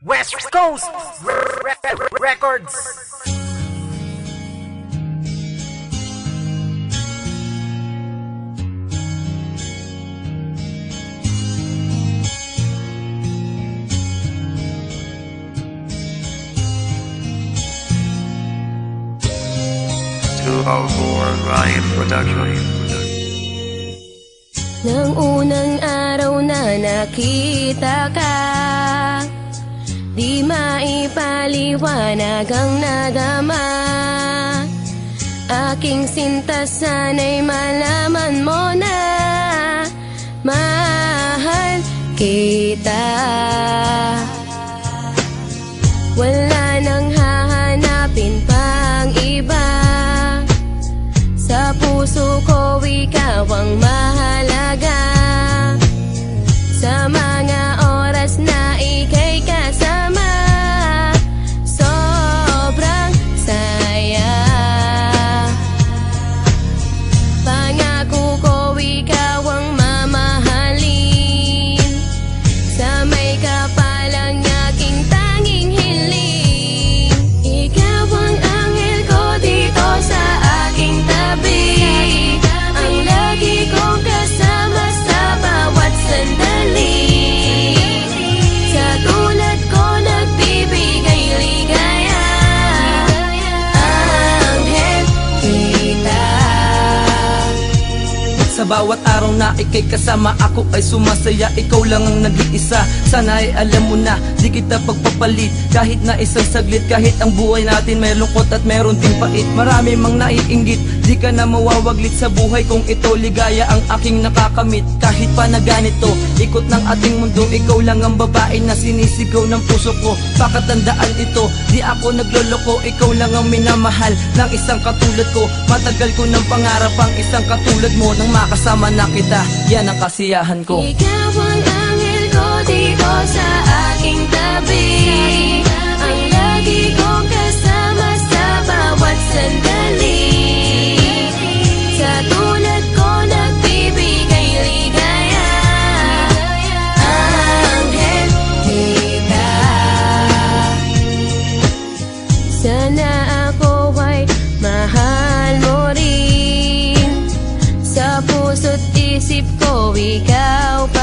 West Coast Records. Ryan Production. Nang unang araw na nakita ka, di maipaliwanag ang nadama. Aking sinta, sana'y malaman mo na mahal kita. Wala nang hahanapin pang iba. Sa puso ko ikaw ang mahalaga. Sa mga oras na ika'y kasama, sobrang saya. Pangako ko ikaw ang mamahalin. Sa may kapalang aking tanging hiling. Ikaw ang anghel ko dito sa aking tabi. Ang lagi kong kasama sa bawat sandali. Sa tulad ko nagbibigay ligaya. Anghel kita. Sa bawat araw na ika'y kasama, ako ay sumasaya. Ikaw lang ang nag-iisa, sana ay alam mo na di kita pagpapalit. Kahit na isang saglit, kahit ang buhay natin may lungkot at meron ding pait. Marami mang naiinggit, di ka na mawawaglit sa buhay kung ito. Ligaya ang aking nakakamit, kahit pa na ganito ikot ng ating mundo. Ikaw lang ang babae na sinisigaw ng puso ko. Pakatandaan ito, di ako nagloloko. Ikaw lang ang minamahal ng isang katulad ko. Matagal ko ng pangarap ang isang katulad mo. Nang makasama na kita, yan ang kasiyahan ko. Ikaw ang anghel ko dito sa aking tabi. Ang lagi kong kasama sa bawat sandali. Sa tulad ko nagbibigay ligaya. Anghel kita. Sana ako ay mahal mo rin. Sa puso't isip ko ikaw pa